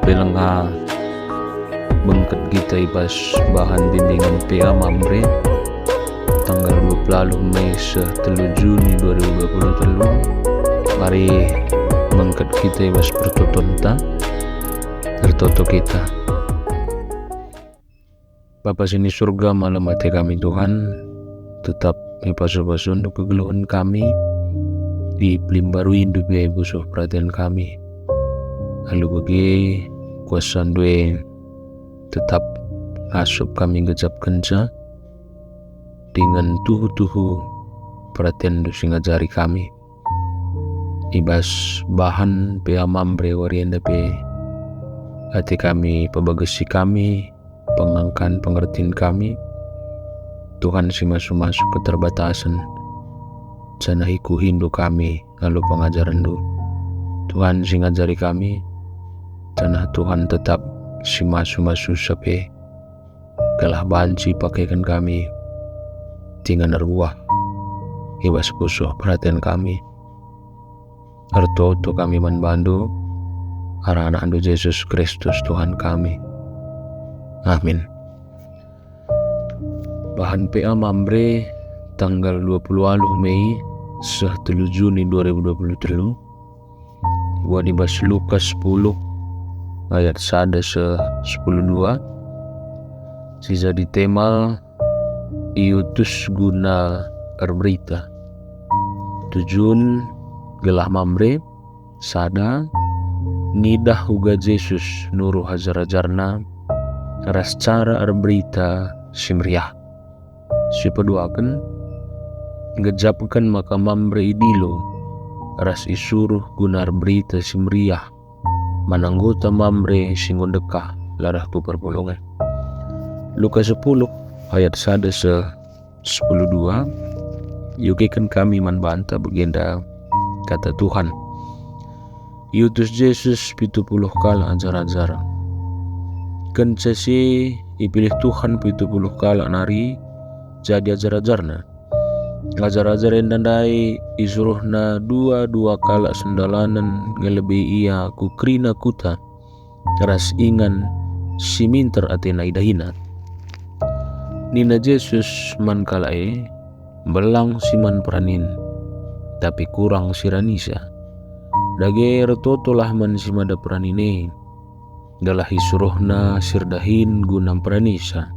pelengah bengket kita ibas bahan bimbingan PA Mamre tanggal 20 Mei 3 Juni 2023. Mari bengket kita ibas bertotonta tertoto kita. Bapa sini surga, malam hati kami Tuhan, tetap ipasu-pasu untuk kegeluhan kami di pelimbaru hidup ya Ibu soh perhatian kami. Lalu bagi kuasa dua tetap asup kami gejap kenca dengan tuhu-tuhu perhatian sing ngajari kami. Ibas bahan PA Mamre warianda pe hati kami, pebagesi kami, pengangkan pengertian kami. Tuhan si masuk-masuk keterbatasan janahiku hindu kami lalu pengajaran du Tuhan si ngajari kami janah Tuhan tetap si masuk-masuk sape kalah banci pakaikan kami tinggal nerbuah ibas kusuh perhatian kami harto kami manbandu arah anak Yesus Kristus Tuhan kami. Amin. Bahan PA Mamre tanggal 20 Mei 3 Juni 2023. Wadibas Lukas 10 ayat 1 10-2. Sisa di tema iutus guna berita. Tujuan gelah Mamre sada nidah huga Yesus nuru hajar-hajarna ras cara berita simriah. Sipaduakan ngejapkan maka Mamre idilo ras isuruh gunar berita simriah mananggota Mamre singondekah larah tu perpolongan. Lukas 10 ayat 1 10-2. Yukikan kami manbanta begenda kata Tuhan. Iutus Yesus 70 kala ajar-ajar. Kencesi ipilih Tuhan 70 kala nari jadi ajar-ajarna. Ajar-ajar endandai isuruhna dua kala sendalanan ngelebi ia kukrina kuta ras ingan siminter atena idahina. Nina Yesus man kalae belang siman pranin tapi kurang siranisa. Dage retotolah man simada pranine dalah isuruhna sirdahin gunam pranisa.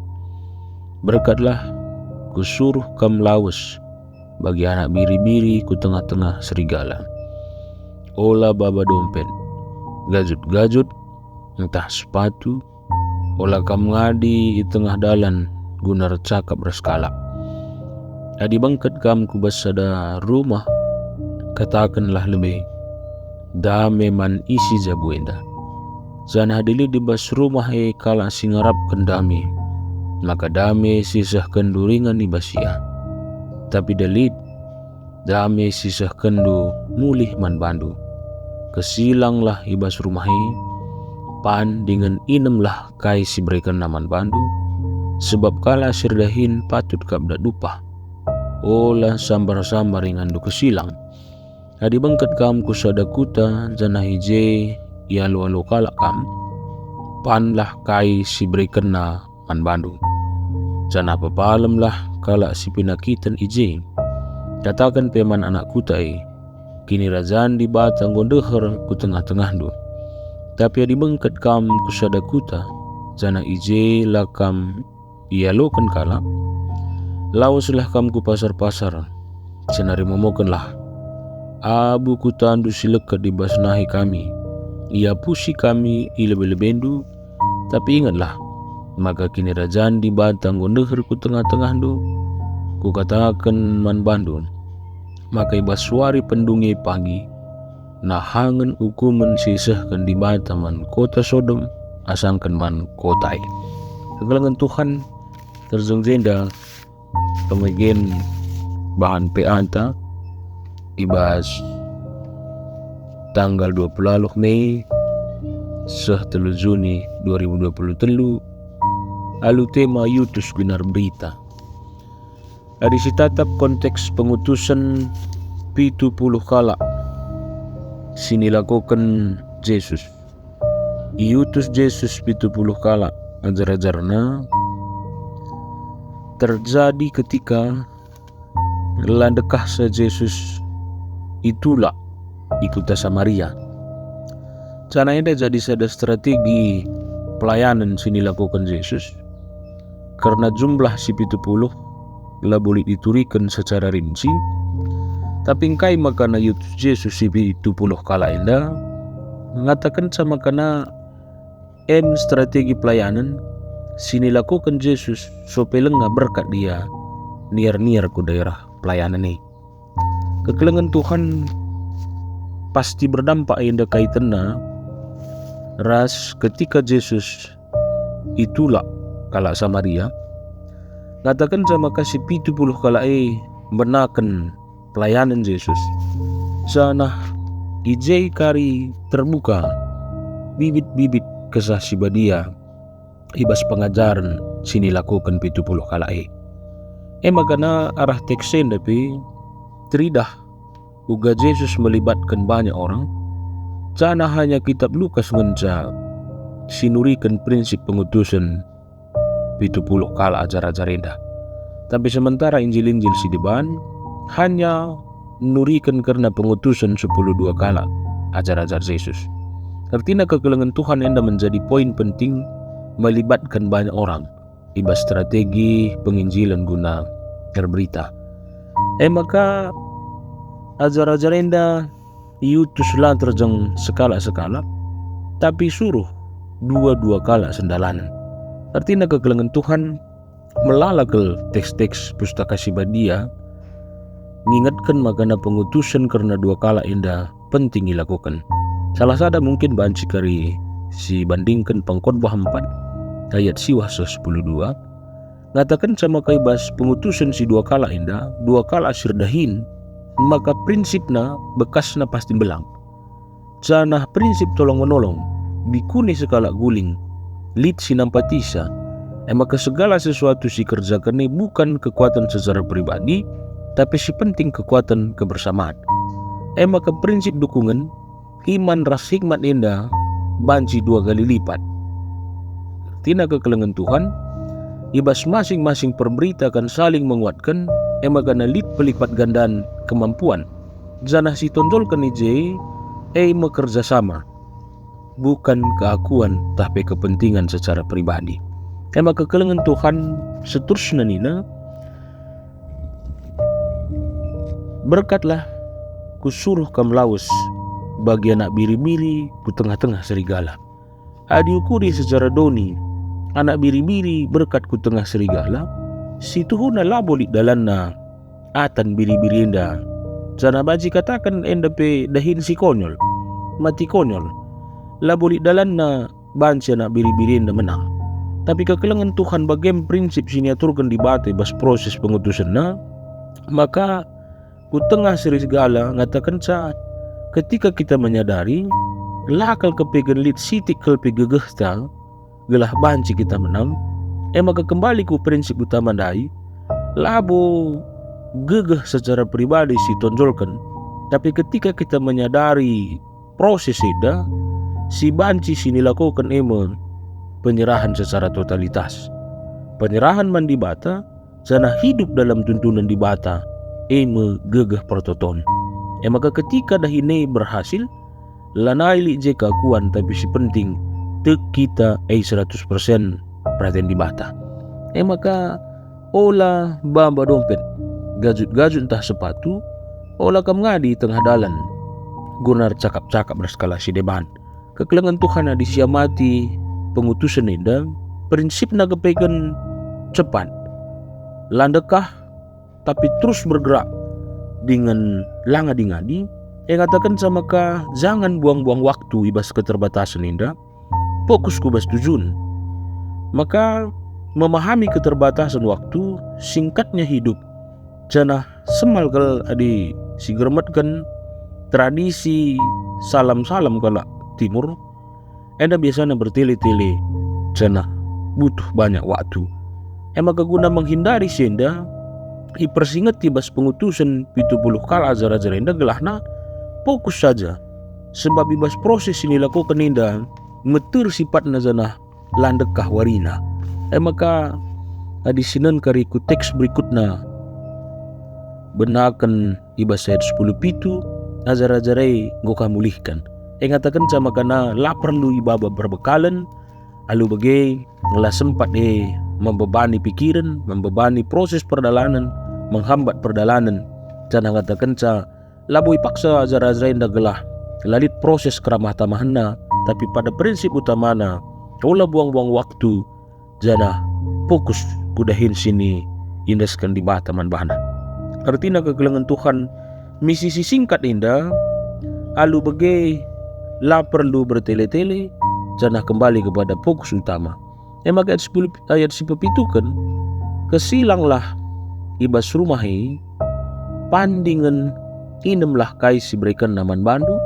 Berkatlah kusuruh kam lawas bagi anak biri-biri ku tengah-tengah serigala. Olah baba dompet, gajut-gajut, entah sepatu, olah kam ngadi di tengah dalan gunar cakap berskala. Adi bangkat kam kubas sada rumah, katakanlah lebih, dame man isi jabuenda. Zana hadili di bas rumah kala singarap kendami. Maka dame sisah kenduringan ibasia. Tapi delit dame sisah kendu mulih man bandu. Kesilanglah ibas rumahi pan dengan inemlah kai si berikan naman bandu. Sebab kala sirdahin patut kabda dupa. Olah sambar-sambar ingandu kesilang. Adi bangkat kam kusada kuta jana hije ia lu-lu kala kam. Panlah kai si berikan na man bandu. Jana papalem lah kala si pinakitan ije. Katakan peman anak kutai, kini razan di batang gondeher ku tengah-tengah du. Tapi adi bengket kam kusada kuta, jana ije lakam ia lokan kala. Lawaslah kam ku pasar-pasar, senari momokenlah. Abu kutandu silekat di basnahi kami, ia pusi kami ilebe-lebendu, tapi ingatlah. Maka kini rajaan di batang gondeher ku tengah-tengah du, ku katakan man bandun. Maka ibas suari pendungi pagi, nahangan hukuman sisahkan di batang man kota Sodom, asangkan man kotai. Kegelangan Tuhan terjung jenda pemegin bahan peanta ibas tanggal 20 Mei 3 Juni 2023. Alu tema iutus gunar berita. Ada si tatap konteks pengutusan 70 kala sinilakukan Yesus. iutus Yesus 70 kala ajar-ajarna terjadi ketika landekah sa Yesus itulah ikuta Samaria. Cana enda jadi sada strategi pelayanan sini lakukan Yesus karena jumlah si 70 lah boleh diturikan secara rinci, tapi engkai makana yutus Yesus si 70 kala enda mengatakan sama kana strategi pelayanan sini lakukan Yesus supaya lenga berkat dia niar-niar ku daerah pelayanan ini. Kekelengan Tuhan pasti berdampak enda kaitanna ras ketika Yesus itulah kala Samaria ngatakan sama kasih 70 kala menakan pelayanan Yesus sana ijai kari terbuka bibit-bibit kesah sibadia ibas pengajaran sini lakukan 70 kala makana arah teksen tapi teridah uga Yesus melibatkan banyak orang. Cana hanya kitab Lukas ngenca sinurikan prinsip pengutusan 70 kala ajar-ajar indah. Tapi sementara Injil-Injil si depan hanya nurikan karena pengutusan 10 kala ajar-ajar Yesus. Artinya kekelengan Tuhan enda menjadi poin penting melibatkan banyak orang iba strategi penginjilan guna berberita. Maka ajar-ajar enda iutus lah terjang sekala-sekala tapi suruh dua kala sendalanan. Artinya kekelengan Tuhan melalakal teks-teks pustaka sibadia mengingatkan makana pengutusan karena 2 kala indah penting dilakukan. Salah sada mungkin banci kari si bandingkan Pengkhotbah 4 ayat siwah 10:2 ngatakan sama kaibas pengutusan si 2 kala indah 2 kala sirdahin maka prinsipna bekasna pasti belang. Canah prinsip tolong menolong bikuni sekala guling lid sinampatisa. Maka segala sesuatu si kerjakan ini bukan kekuatan secara pribadi tapi si penting kekuatan kebersamaan. Maka prinsip dukungan iman ras hikmat indah banci 2 kali lipat. Tina kekelengan Tuhan ibas masing-masing pemberita akan saling menguatkan maka nalit pelipat gandaan kemampuan janah si tonjolkan ije bekerja sama bukan keakuan tapi kepentingan secara pribadi. Maka kekelengan Tuhan seterusnya nina berkatlah kusuruh kam laus bagi anak biri-biri ku tengah-tengah serigala. Diukuri secara doni anak biri-biri berkat ku tengah serigala si tuhuna labolik dalanna atan biri-biri enda. Jana baji katakan enda pe dahin si konyol mati konyol labolik dalanna banci anak biri-biri enda menang. Tapi kekelengan Tuhan bagian prinsip sini aturkan di batu bas proses pengutusan maka ku tengah serigala ngatakan saat ketika kita menyadari lakal kepegan lit sitik kelpe gegehta gelah banci kita menang. Maka kembali ku prinsip utama dai labo gegeh secara pribadi si tonjolkan. Tapi ketika kita menyadari proses ida si banci sini lakukan penyerahan secara totalitas. Penyerahan mandi bata sana hidup dalam tuntunan di bata gegeh prototon. Maka ketika dah ini berhasil lanai li je kakuan tapi si penting tek kita 100% perhatian di bata. Maka ola bamba dompet gajut-gajut entah sepatu ola kam ngadi tengah dalan gunar cakap-cakap berskala si deban. Kekelengan Tuhan di siamati pengutusan enda prinsip na kepegan cepat landekah tapi terus bergerak dengan langa dingadi. Katakan sama ka jangan buang-buang waktu ibas keterbatasan enda fokus ku bas tujuan. Maka memahami keterbatasan waktu singkatnya hidup janah semal kal adi si germatkan tradisi salam-salam kala timur enda biasanya bertele-tele janah butuh banyak waktu. Maka guna menghindari senda ipersingat tibas pengutusan 70 kala ajar-ajar enda gelahna fokus saja sebab ibas proses ini lakukan enda metur sifatna janah landekah warina. Maka adisinan kariku teks berikutna benakan ibas ayat 10 pitu ajar-ajarai goka mulihkan. Ngatakan sama kana lapar lu ibaba berbekalan alu bagai ngelah sempat membebani pikiran, membebani proses perdalanan, menghambat perdalanan. Jangan katakan labui paksa ajar-ajarai gelah lalit proses keramah tamahanna, tapi pada prinsip utamana kaulah buang-buang waktu jana fokus kudahin sini indaskan di bataman bahana. Artinya kegelengan Tuhan misi singkat indah alu bagai la perlu bertele-tele jana kembali kepada fokus utama. Maka ayat 10 itu kan kesilanglah ibas rumahi pandingan inemlah kai si berikan naman bandu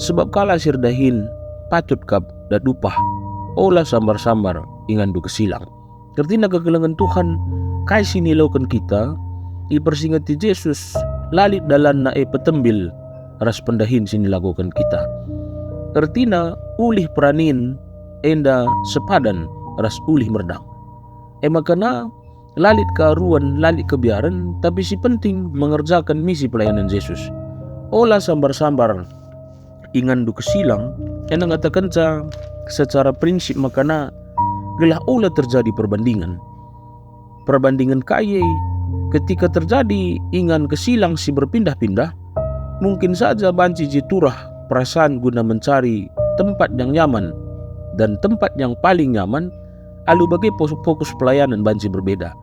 sebab kala sirdahin patut kap dadupah olah sambar-sambar ingan du kesilang. Artinya kegelengan Tuhan kai sinilaukan kita ipersingati Yesus lalit dalan na petembil ras pendahin sinilakukan kita. Artinya ulih peranin enda sepadan ras ulih merdang. Makana lalit kearuan, lalit kebiaran, tapi si penting mengerjakan misi pelayanan Yesus. Olah sambar-sambar ingan du kesilang, yang mengatakan secara prinsip makana gelah olah terjadi perbandingan. Perbandingan kaya ketika terjadi ingan kesilang si berpindah-pindah, mungkin saja banci jiturah perasaan guna mencari tempat yang nyaman dan tempat yang paling nyaman alu bagai fokus pelayanan banci berbeda.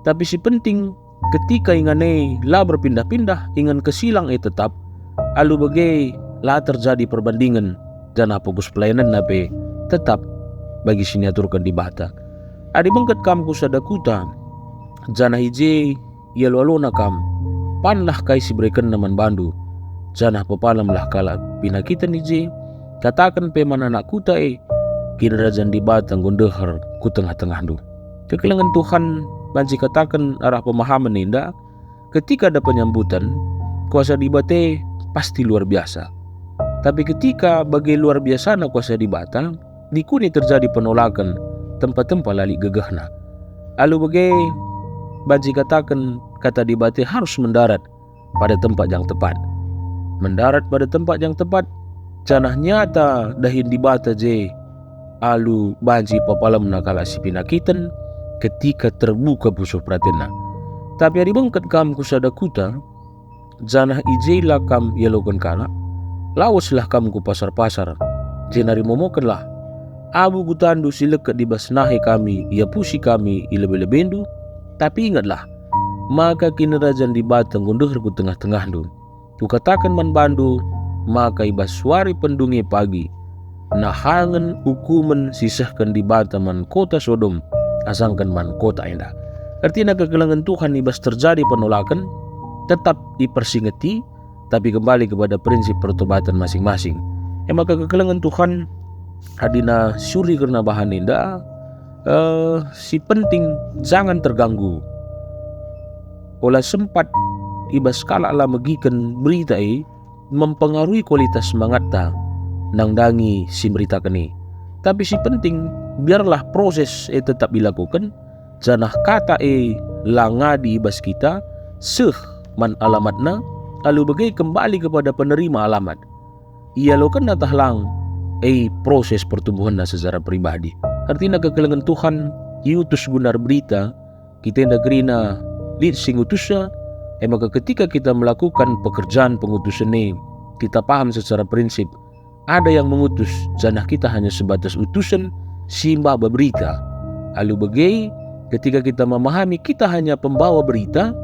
Tapi si penting ketika ingane la berpindah-pindah ingan kesilang tetap alu bagai la terjadi perbandingan dan fokus pelayanan nabe tetap bagi sini aturkan di bata. Adi bengket kam kusadakuta jana hije ia lualona kam panlah kai si berikan naman bandu janah pepalamlah kala pinakitan nije katakan peman anak kuta kinerajan di batang gondehar ku tengah-tengah du. Kekelengan Tuhan banci katakan arah pemahaman indah ketika ada penyambutan kuasa dibate pasti luar biasa. Tapi ketika bagi luar biasa na kuasa dibata dikuni terjadi penolakan tempat-tempat lali gegahna. Alu bagai banci katakan kata dibate harus mendarat pada tempat yang tepat. Mendarat pada tempat yang tepat janah nyata dahin dibata je alu banci papalam nakala si pinakitan ketika terbuka busuh pratena. Tapi hari bengket kam kusadakuta janah ijailah kam yalokan kala lawaslah kam ku pasar-pasar jenari momokanlah abu gutandu silekat di basnahe kami ia pusi kami ilebe-lebendu. Tapi ingatlah maka kinerajan di batang gondohar ku tengah-tengah du. Ku katakan man bandu maka ibas suari pendungi pagi nahangan hukuman sisahkan di bataman kota Sodom asangkan man kota indah. Artinya kegelangan Tuhan ibas terjadi penolakan tetap dipersingeti tapi kembali kepada prinsip pertobatan masing-masing. Maka kegelangan Tuhan hadina suri karena bahan indah si penting jangan terganggu olah sempat ibas kala ala megikan berita mempengaruhi kualitas semangat ta nang dangi si berita kini. Tapi si penting biarlah proses tetap dilakukan janah kata langa di ibas kita seh man alamatna lalu bagai kembali kepada penerima alamat ia lo kan natahlang proses pertumbuhan secara pribadi. Artinya kekelengan Tuhan iutus gunar berita kita negeri na lid sing utusnya. Maka ketika kita melakukan pekerjaan pengutusan ini kita paham secara prinsip ada yang mengutus janah kita hanya sebatas utusan simba berita. Lalu bagai ketika kita memahami kita hanya pembawa berita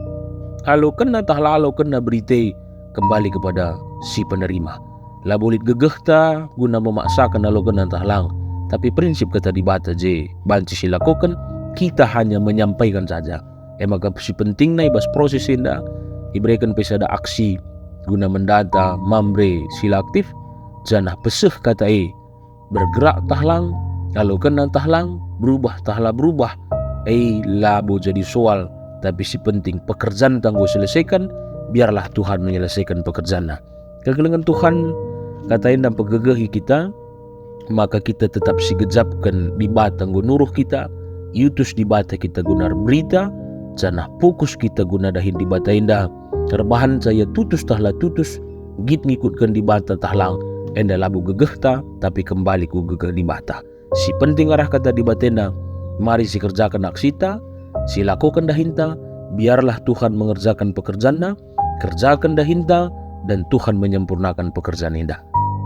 lalu kena berita kembali kepada si penerima. La bolit gegehta guna memaksakan lalu kena tahlang. Tapi prinsip kata dibata je banci silakukan kita hanya menyampaikan saja. Maka si penting na ibas proses indah diberikan pesada aksi guna mendata mamre sila aktif janah peseh kata bergerak tahlang lalu kena tahlang berubah tahla berubah labo jadi soal. Tapi si penting pekerjaan tangguh selesaikan biarlah Tuhan menyelesaikan pekerjaan. Kegelengan Tuhan katain dan pegegahi kita maka kita tetap sigejapkan di batang gunuruh kita, yutus di bata kita gunar berita, canah fokus kita guna dahin di bata indah, terbahan saya tutus tahlah tutus, git ngikutkan di bata tahlang, enda labu gegeh ta, tapi kembali ku gegeh di bata. Si penting arah kata di batenda, mari si kerjakan aksita, si lakukan dahinta, biarlah Tuhan mengerjakan pekerjaannya, kerjakan dahinta, dan Tuhan menyempurnakan pekerjaan indah.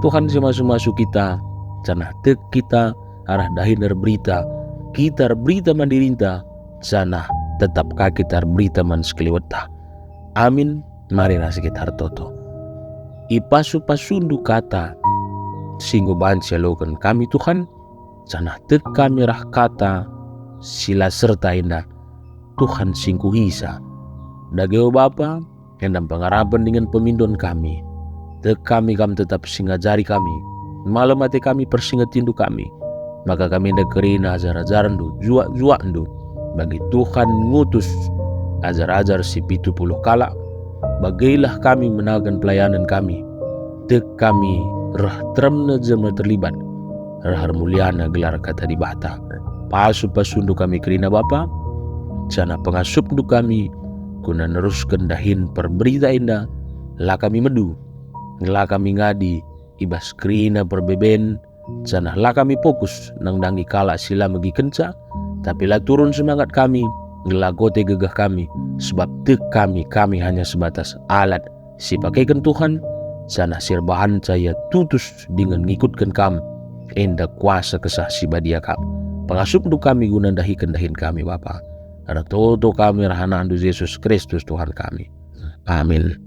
Tuhan semasuk-masuk kita, canah tek kita arah dahinar berita, kita berita mandirinta, canah tetap kakitar berita man sekeliwata. Amin. Mari nasi kita hartoto. Ipasu-pasundu kata, singgo bansia lokan kami Tuhan, canah tek kami rah kata, sila serta indah, Tuhan singku hisa. Dageo Bapa, endam pengarapan dengan pemindon kami. Tek kami tetap singajari kami. Malam hati kami persingatindu kami. Maka kami nda kerina ajar-ajaran du, juak-juak du. Bagi Tuhan ngutus ajar-ajar si 70 kala. Bagailah kami menagan pelayanan kami. Tek kami rah tremna jema terlibat. Rah muliana gelar kata di bata. Pasu-pasundu kami kerina Bapa. Jana pengasupdu kami. Kuna neruskan dahin perberita indah. Lah kami medu. Lah kami ngadi. Ibas kerina perbeben. Jana lah kami fokus. Nang dangi kala sila megi kenca. Tapi lah turun semangat kami. Ngelagote gegah kami. Sebab tek kami hanya sebatas alat. Si pakaikan Tuhan. Jana sirbahan saya tutus dengan ngikutkan kami. Enda kuasa kesah si badia kami. Pengasupdu kami guna dahikan dahin kami Bapa. Ada toto kami rahana andu Yesus Kristus Tuhan kami. Amin.